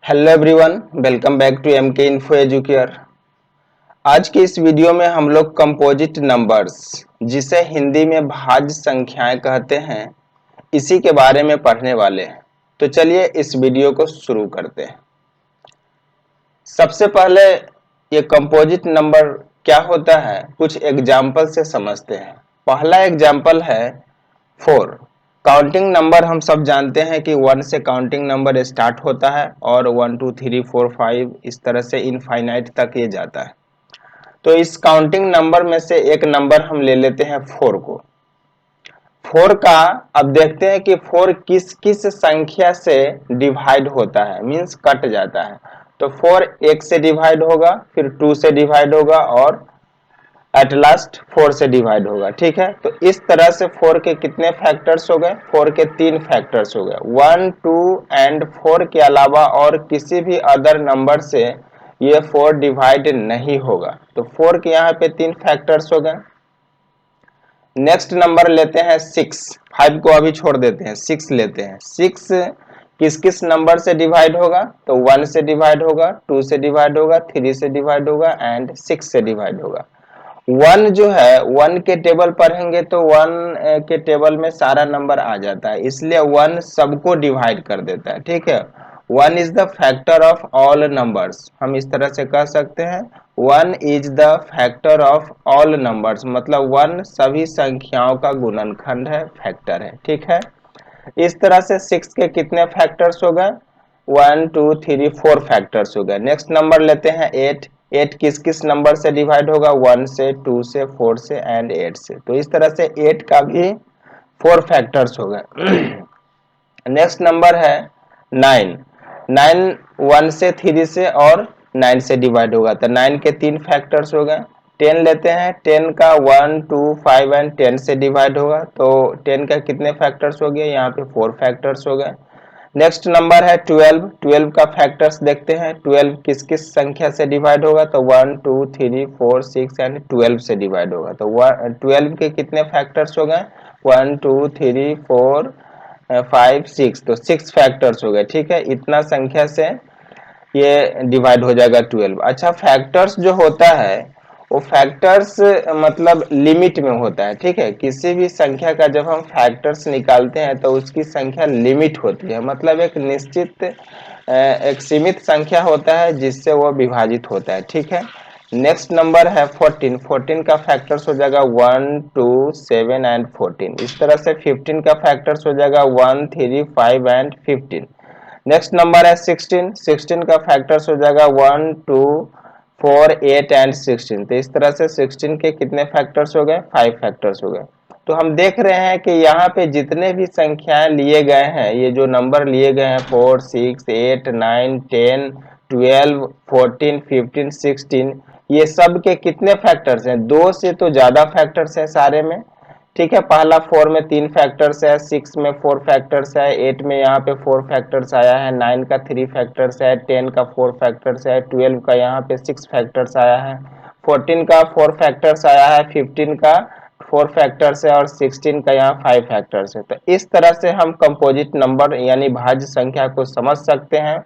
Hello everyone, welcome back to MK Info Educare. आज के इस वीडियो में हम लोग कंपोजिट नंबर्स, जिसे हिंदी में भाज्य संख्याएं कहते हैं, इसी के बारे में पढ़ने वाले हैं। तो चलिए इस वीडियो को शुरू करते हैं। सबसे पहले ये कंपोजिट नंबर क्या होता है, कुछ एग्जाम्पल से समझते हैं। पहला एग्जाम्पल है 4। काउंटिंग नंबर हम सब जानते हैं कि 1 से काउंटिंग नंबर स्टार्ट होता है और 1 2 3 4 5 इस तरह से इनफाइनाइट तक ये जाता है। तो इस काउंटिंग नंबर में से एक नंबर हम ले लेते हैं 4 को। 4 का अब देखते हैं कि 4 किस किस संख्या से डिवाइड होता है, मींस कट जाता है। तो 4 1 से डिवाइड होगा, फिर 2 से डिवाइड होगा और एट लास्ट 4 से डिवाइड होगा। ठीक है, तो इस तरह से 4 के कितने फैक्टर्स हो गए? 4 के 3 फैक्टर्स हो गए। 1 2 एंड 4 के अलावा और किसी भी अदर नंबर से ये 4 डिवाइड नहीं होगा। तो 4 के यहाँ पे 3 फैक्टर्स हो गए। नेक्स्ट नंबर लेते हैं 6। 5 को अभी छोड़ देते हैं, 6 लेते हैं। 6 किस किस नंबर से डिवाइड होगा? तो 1 से डिवाइड होगा, 2 से डिवाइड होगा, 3 से डिवाइड होगा एंड 6 से डिवाइड होगा। 1 जो है 1 के टेबल पढ़ेंगे तो 1 के टेबल में सारा नंबर आ जाता है, इसलिए 1 सबको डिवाइड कर देता है। ठीक है, 1 is the factor of all numbers. हम इस तरह से कह सकते हैं 1 is the factor of all numbers, मतलब 1 सभी संख्याओं का गुणनखंड है, फैक्टर है। ठीक है, इस तरह से 6 के कितने फैक्टर्स हो गए? 1 2 3 4 फैक्टर्स हो गए। नेक्स्ट नंबर लेते हैं 8। 8 किस किस नंबर से डिवाइड होगा? 1 से, 2 से, 4 से एंड 8 से। तो इस तरह से 8 का भी 4 फैक्टर्स हो गए। नेक्स्ट नंबर है 9। 9 1 से, 3 से और 9 से डिवाइड होगा, तो 9 के 3 फैक्टर्स हो गए। 10 लेते हैं। 10 का 1 2 5 एंड 10 से डिवाइड होगा, तो 10 का कितने फैक्टर्स हो गए? यहाँ पे 4 फैक्टर्स हो गए। नेक्स्ट नंबर है 12। 12 का फैक्टर्स देखते हैं। 12 किस किस संख्या से डिवाइड होगा? तो 1 2 3 4 6 एंड 12 से डिवाइड होगा, तो 12 के कितने फैक्टर्स हो गए? 1 2 3 4 5 6, तो 6 फैक्टर्स हो गए। ठीक है, इतना संख्या से ये डिवाइड हो जाएगा 12। अच्छा, फैक्टर्स जो होता है वो फैक्टर्स मतलब लिमिट में होता है। ठीक है, किसी भी संख्या का जब हम फैक्टर्स निकालते हैं तो उसकी संख्या लिमिट होती है, मतलब एक निश्चित एक सीमित संख्या होता है जिससे वो विभाजित होता है। ठीक है, नेक्स्ट नंबर है 14। 14 का फैक्टर्स हो जाएगा 1 2 7 एंड 14। इस तरह से 15 का फैक्टर्स हो जाएगा 1 3 5 एंड 15। नेक्स्ट नंबर है 16। 16 का फैक्टर्स हो जाएगा 1 2 4 8 एंड 16। तो इस तरह से 16 के कितने फैक्टर्स हो गए? 5 फैक्टर्स हो गए। तो हम देख रहे हैं कि यहाँ पे जितने भी संख्याएं लिए गए हैं, ये जो नंबर लिए गए हैं 4 6 8 9 10 12 14 15 16, ये सब के कितने फैक्टर्स हैं? 2 से तो ज्यादा फैक्टर्स हैं सारे में। ठीक है, पहला 4 में 3 फैक्टर्स है, 6 में 4 फैक्टर्स है, 8 में यहाँ पे 4 फैक्टर्स आया है, 9 का 3 फैक्टर्स है, 10 का 4 फैक्टर्स है, 12 का यहाँ पे 6 फैक्टर्स आया है, 14 का 4 फैक्टर्स आया है, 15 का 4 फैक्टर्स है और 16 का यहाँ 5 फैक्टर्स है। तो इस तरह से हम कंपोजिट नंबर यानी भाज्य संख्या को समझ सकते हैं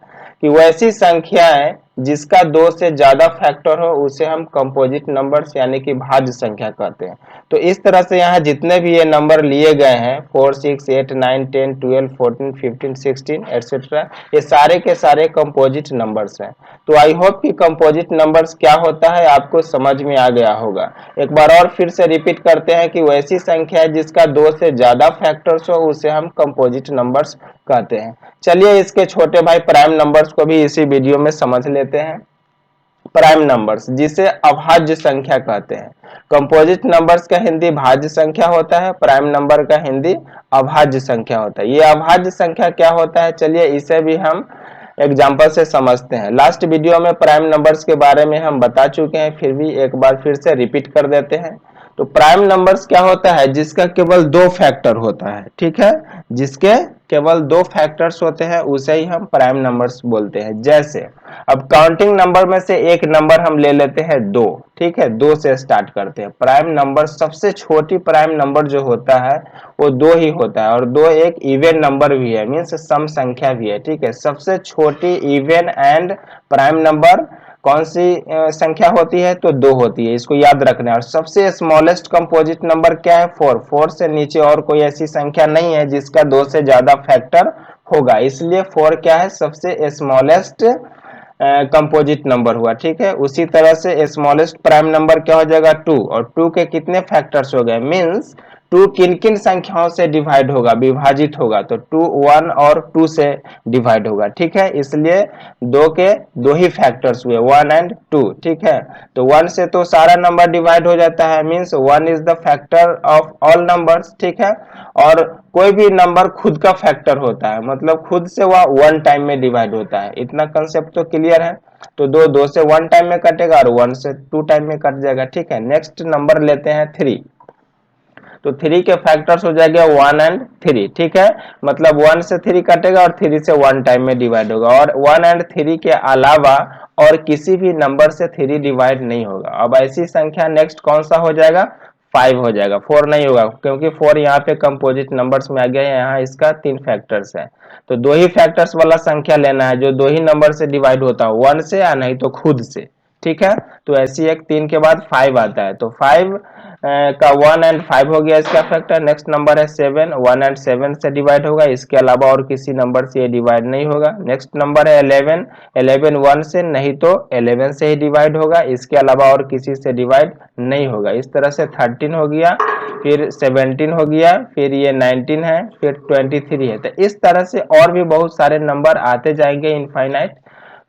कि वैसी संख्याएं जिसका 2 से ज्यादा फैक्टर हो उसे हम कंपोजिट नंबर्स यानी कि भाज्य संख्या कहते हैं। तो इस तरह से यहाँ जितने भी ये नंबर लिए गए हैं 4 6 8 9 10 12 14 15 16 एटसेट्रा, ये सारे के सारे कंपोजिट नंबर्स हैं। तो आई होप कि कंपोजिट नंबर्स क्या होता है आपको समझ में आ गया होगा। एक बार और फिर से रिपीट करते हैं कि वैसी संख्या है जिसका 2 से ज्यादा फैक्टर्स हो उसे हम कंपोजिट नंबर्स कहते हैं। चलिए इसके छोटे भाई प्राइम नंबर्स को भी इसी वीडियो में समझ लेते हैं। प्राइम नंबर्स जिसे अभाज्य संख्या कहते हैं। कंपोजिट नंबर्स का हिंदी भाज्य संख्या होता है, प्राइम नंबर का हिंदी अभाज्य संख्या होता है। ये अभाज्य संख्या क्या होता है, चलिए इसे भी हम एग्जाम्पल से समझते हैं। लास्ट वीडियो में प्राइम नंबर्स के बारे में हम बता चुके हैं, फिर भी एक बार फिर से रिपीट कर देते हैं। तो प्राइम नंबर्स क्या होता है, जिसका केवल दो फैक्टर होता है, ठीक है, जिसके केवल दो फैक्टर्स होते हैं उसे ही हम प्राइम नंबर्स बोलते हैं। जैसे अब काउंटिंग नंबर में से एक नंबर हम ले लेते हैं दो, ठीक है, दो से स्टार्ट करते हैं। प्राइम नंबर सबसे छोटी प्राइम नंबर जो होता है वो दो ही होता है, और दो एक इवन नंबर भी है, मीन्स सम संख्या भी है, ठीक है। सबसे छोटी इवन एंड प्राइम नंबर कौन सी संख्या होती है, तो दो होती है, इसको याद रखना है। और सबसे स्मॉलेस्ट कंपोजिट नंबर क्या है, फोर। फोर से नीचे और कोई ऐसी संख्या नहीं है जिसका दो से ज्यादा फैक्टर होगा, इसलिए फोर क्या है, सबसे स्मॉलेस्ट कंपोजिट नंबर हुआ, ठीक है। उसी तरह से स्मॉलेस्ट प्राइम नंबर क्या हो जाएगा, टू। और टू के कितने फैक्टर्स हो गए, मीन्स टू किन किन संख्याओं से डिवाइड होगा, विभाजित होगा, तो टू वन और टू से डिवाइड होगा, ठीक है। इसलिए दो के दो ही फैक्टर्स हुए, वन एंड टू, ठीक है। तो वन से तो सारा नंबर डिवाइड हो जाता है, means one is the factor of all numbers, ठीक है। और कोई भी नंबर खुद का फैक्टर होता है, मतलब खुद से वह वन टाइम में डिवाइड होता है, इतना कंसेप्ट तो क्लियर है। तो दो दो से वन टाइम में कटेगा और वन से टू टाइम में कट जाएगा, ठीक है। नेक्स्ट नंबर लेते हैं थ्री। तो थ्री के फैक्टर्स हो जाएगा वन एंड थ्री, ठीक है। मतलब वन से थ्री कटेगा और थ्री से वन टाइम में डिवाइड होगा, और वन एंड थ्री के अलावा और किसी भी नंबर से थ्री डिवाइड नहीं होगा। अब ऐसी संख्या नेक्स्ट कौन सा हो जाएगा, फाइव हो जाएगा, फोर नहीं होगा, क्योंकि फोर यहाँ पे कंपोजिट नंबर्स में आ गया है, यहाँ इसका तीन फैक्टर्स है। तो दो ही फैक्टर्स वाला संख्या लेना है जो दो ही नंबर से डिवाइड होता है, वन से या नहीं तो खुद से, ठीक है। तो ऐसी एक तीन के बाद फाइव आता है, तो फाइव का वन एंड फाइव हो गया इसका फैक्टर। नेक्स्ट नंबर है सेवन, वन एंड सेवन से डिवाइड होगा, इसके अलावा और किसी नंबर से ये डिवाइड नहीं होगा। नेक्स्ट नंबर है 11, 11 वन से नहीं तो 11 से ही डिवाइड होगा, इसके अलावा और किसी से डिवाइड नहीं होगा। इस तरह से 13 हो गया, फिर 17 हो गया, फिर ये 19 है, फिर 23 है। तो इस तरह से और भी बहुत सारे नंबर आते जाएंगे इनफाइनाइट।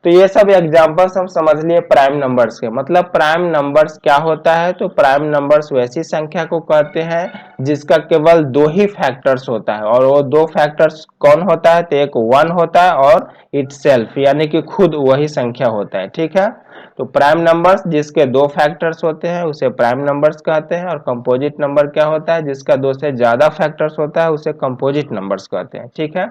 तो ये सब एग्जांपल्स हम समझ लिए प्राइम नंबर्स के। मतलब प्राइम नंबर्स क्या होता है, तो प्राइम नंबर्स वैसी संख्या को कहते हैं जिसका केवल दो ही फैक्टर्स होता है, और वो दो फैक्टर्स कौन होता है, तो एक वन होता है और इटसेल्फ यानी कि खुद वही संख्या होता है, ठीक है। तो प्राइम नंबर्स जिसके दो फैक्टर्स होते हैं उसे प्राइम नंबर्स कहते हैं, और कंपोजिट नंबर क्या होता है, जिसका दो से ज्यादा फैक्टर्स होता है उसे कंपोजिट नंबर्स कहते हैं, ठीक है।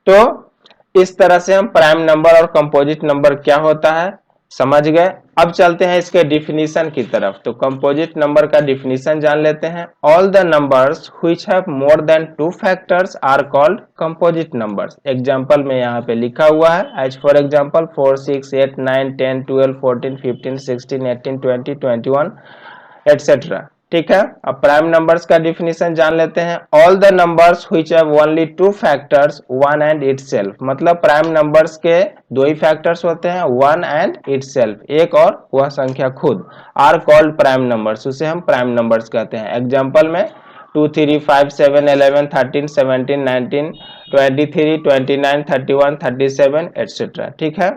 तो इस तरह से हम प्राइम नंबर और कंपोजिट नंबर क्या होता है समझ गए। अब चलते हैं इसके डिफिनीशन की तरफ। तो कंपोजिट नंबर का डिफिनीशन जान लेते हैं। All the numbers which have more than two factors are called composite numbers. Example में यहाँ पे लिखा हुआ है, एज फॉर एग्जांपल 4 6 8 9 10 12 14 15 16 18 20 21 एटसेट्रा, ठीक है। अब प्राइम नंबर्स का डिफिनीशन जान लेते हैं। All the numbers which have only two factors one and itself. मतलब प्राइम नंबर्स के दो ही फैक्टर्स होते हैं, वन एंड इटसेल्फ, एक और वह संख्या खुद, आर कॉल्ड प्राइम नंबर्स, उसे हम प्राइम नंबर्स कहते हैं। एग्जांपल में 2 3 5 7 11 13 17 19 23 29 31 37 एटसेट्रा, ठीक है।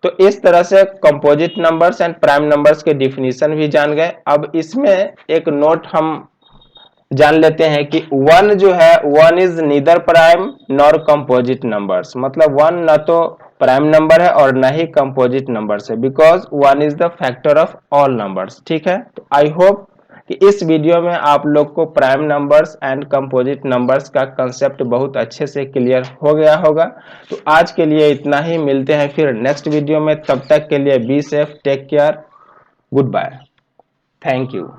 तो इस तरह से composite numbers and prime numbers के डिफिनीशन भी जान गए। अब इसमें एक नोट हम जान लेते हैं कि वन जो है, one is neither prime nor composite numbers. मतलब वन न तो प्राइम नंबर है और न ही कंपोजिट नंबर्स है, because one is the factor of all numbers, ठीक है। तो आई होप कि इस वीडियो में आप लोग को prime numbers and composite numbers का कंसेप्ट बहुत अच्छे से क्लियर हो गया होगा। तो आज के लिए इतना ही, मिलते हैं फिर नेक्स्ट वीडियो में। तब तक के लिए be safe, take care, good bye, thank you.